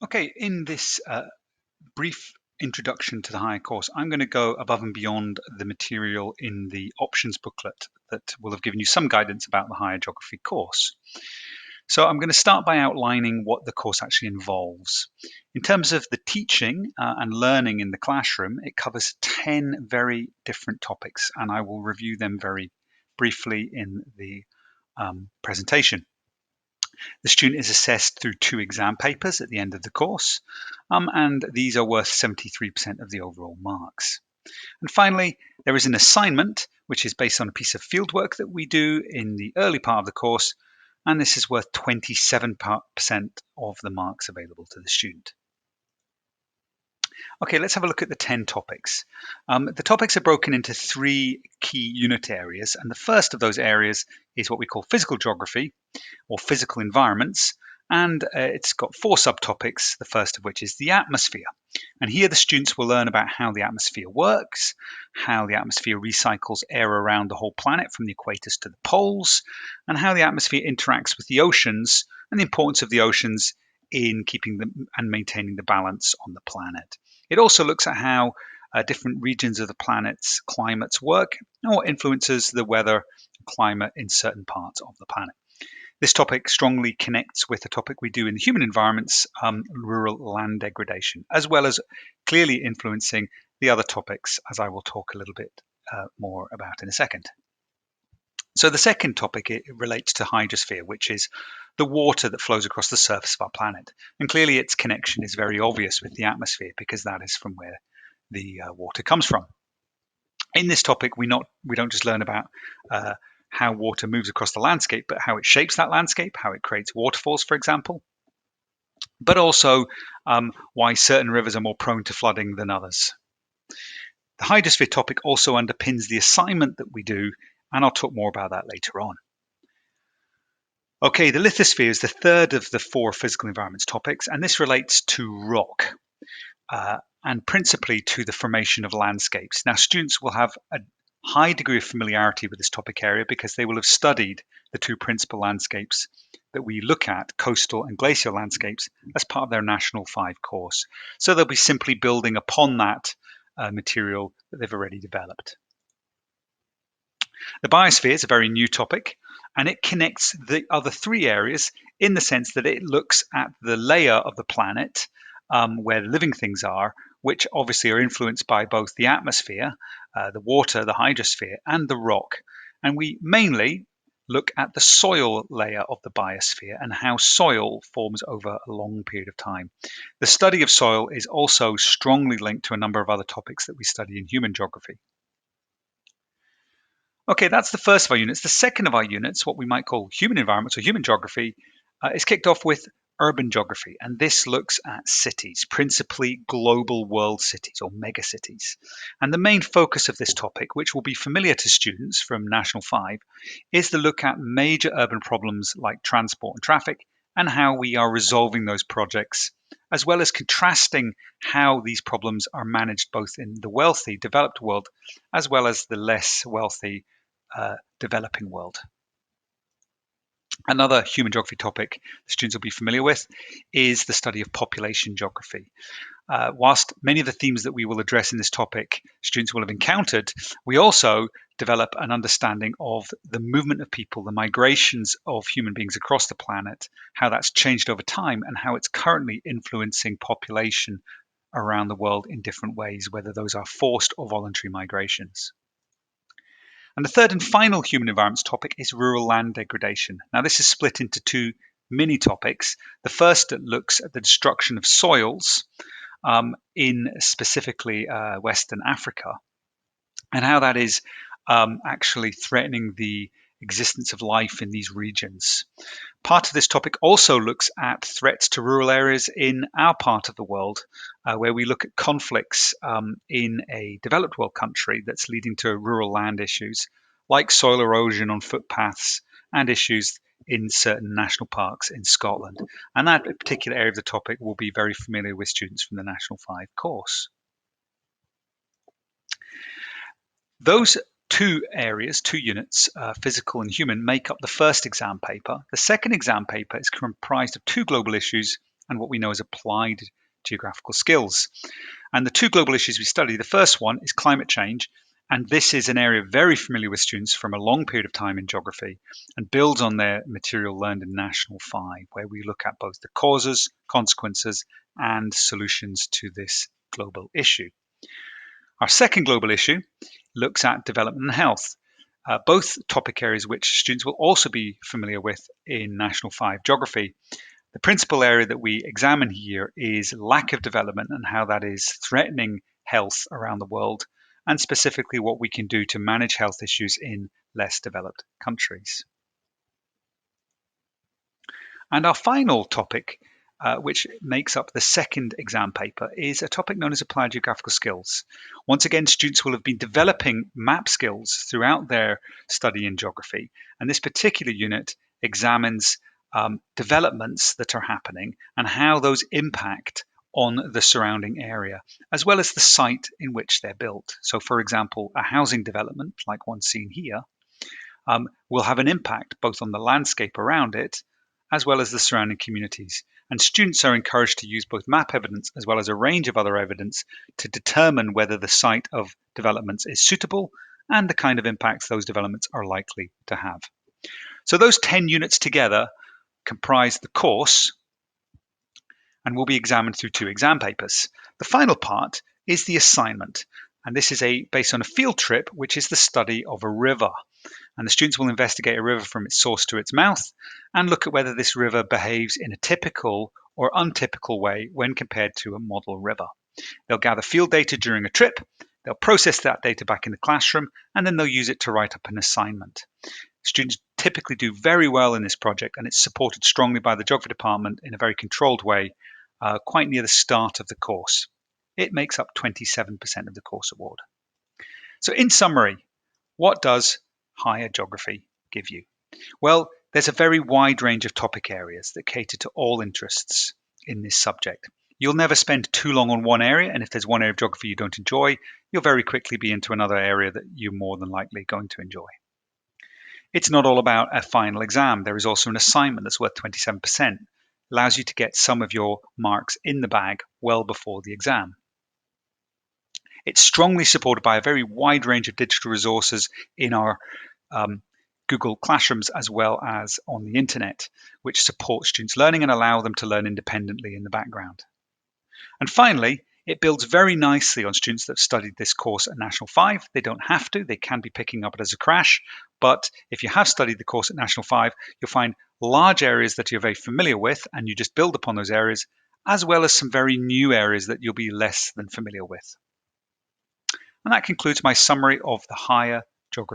Okay, in this brief introduction to the higher course, I'm going to go above and beyond the material in the options booklet that will have given you some guidance about the higher geography course. So I'm going to start by outlining what the course actually involves. In terms of the teaching and learning in the classroom, it covers 10 very different topics, and I will review them very briefly in the presentation. The student is assessed through 2 exam papers at the end of the course, and these are worth 73% of the overall marks. And finally, there is an assignment, which is based on a piece of fieldwork that we do in the early part of the course, and this is worth 27% of the marks available to the student. Okay, let's have a look at the 10 topics. The topics are broken into 3 key unit areas, and the first of those areas is what we call physical geography, or physical environments, and it's got 4 subtopics, the first of which is the atmosphere. And here the students will learn about how the atmosphere works, how the atmosphere recycles air around the whole planet from the equators to the poles, and how the atmosphere interacts with the oceans and the importance of the oceans in keeping them and maintaining the balance on the planet. It also looks at how different regions of the planet's climates work and what influences the weather and climate in certain parts of the planet. This topic strongly connects with a topic we do in the human environments, rural land degradation, as well as clearly influencing the other topics, as I will talk a little bit more about in a second. So the second topic, it relates to hydrosphere, which is the water that flows across the surface of our planet. And clearly its connection is very obvious with the atmosphere because that is from where the water comes from. In this topic, we don't just learn about how water moves across the landscape, but how it shapes that landscape, how it creates waterfalls, for example, but also why certain rivers are more prone to flooding than others. The hydrosphere topic also underpins the assignment that we do, and I'll talk more about that later on. Okay, the lithosphere is the third of the 4 physical environments topics, and this relates to rock. And principally to the formation of landscapes. Now, students will have a high degree of familiarity with this topic area because they will have studied the 2 principal landscapes that we look at, coastal and glacial landscapes, as part of their National 5 course. So they'll be simply building upon that material that they've already developed. The biosphere is a very new topic, and it connects the other 3 areas in the sense that it looks at the layer of the planet where living things are, which obviously are influenced by both the atmosphere, the water, the hydrosphere, and the rock. And we mainly look at the soil layer of the biosphere and how soil forms over a long period of time. The study of soil is also strongly linked to a number of other topics that we study in human geography. Okay, that's the first of our units. The second of our units, what we might call human environments or human geography, is kicked off with urban geography. And this looks at cities, principally global world cities or megacities. And the main focus of this topic, which will be familiar to students from National 5, is the look at major urban problems like transport and traffic and how we are resolving those projects, as well as contrasting how these problems are managed both in the wealthy, developed world, as well as the less wealthy, developing world. Another human geography topic students will be familiar with is the study of population geography. Whilst many of the themes that we will address in this topic students will have encountered, we also develop an understanding of the movement of people, the migrations of human beings across the planet, how that's changed over time, and how it's currently influencing population around the world in different ways, whether those are forced or voluntary migrations. And the third and final human environments topic is rural land degradation. Now, this is split into 2 mini topics. The first looks at the destruction of soils in specifically Western Africa, and how that is actually threatening the existence of life in these regions. Part of this topic also looks at threats to rural areas in our part of the world, where we look at conflicts in a developed world country that's leading to rural land issues, like soil erosion on footpaths and issues in certain national parks in Scotland. And that particular area of the topic will be very familiar with students from the National 5 course. Those 2 areas, 2 units, physical and human, make up the first exam paper. The second exam paper is comprised of 2 global issues and what we know as applied geographical skills. And the two global issues we study, the first one is climate change. And this is an area very familiar with students from a long period of time in geography and builds on their material learned in National 5, where we look at both the causes, consequences, and solutions to this global issue. Our second global issue looks at development and health, both topic areas which students will also be familiar with in National 5 geography. The principal area that we examine here is lack of development and how that is threatening health around the world, and specifically what we can do to manage health issues in less developed countries. And our final topic, which makes up the second exam paper, is a topic known as applied geographical skills. Once again, students will have been developing map skills throughout their study in geography, and this particular unit examines developments that are happening and how those impact on the surrounding area, as well as the site in which they're built. So, for example, a housing development, like one seen here, will have an impact both on the landscape around it, as well as the surrounding communities. And students are encouraged to use both map evidence as well as a range of other evidence to determine whether the site of developments is suitable and the kind of impacts those developments are likely to have. So those 10 units together comprise the course and will be examined through 2 exam papers. The final part is the assignment, and this is based on a field trip, which is the study of a river. And the students will investigate a river from its source to its mouth and look at whether this river behaves in a typical or untypical way when compared to a model river. They'll gather field data during a trip, they'll process that data back in the classroom, and then they'll use it to write up an assignment. Students typically do very well in this project, and it's supported strongly by the geography department in a very controlled way, quite near the start of the course. It makes up 27% of the course award. So in summary, what does higher geography give you? Well, there's a very wide range of topic areas that cater to all interests in this subject. You'll never spend too long on one area, and if there's one area of geography you don't enjoy, you'll very quickly be into another area that you're more than likely going to enjoy. It's not all about a final exam. There is also an assignment that's worth 27%. Allows you to get some of your marks in the bag well before the exam. It's strongly supported by a very wide range of digital resources in our Google Classrooms as well as on the internet, which support students' learning and allow them to learn independently in the background. And finally, it builds very nicely on students that have studied this course at National 5. They don't have to, they can be picking up it as a crash, but if you have studied the course at National 5, you'll find large areas that you're very familiar with and you just build upon those areas, as well as some very new areas that you'll be less than familiar with. And that concludes my summary of the higher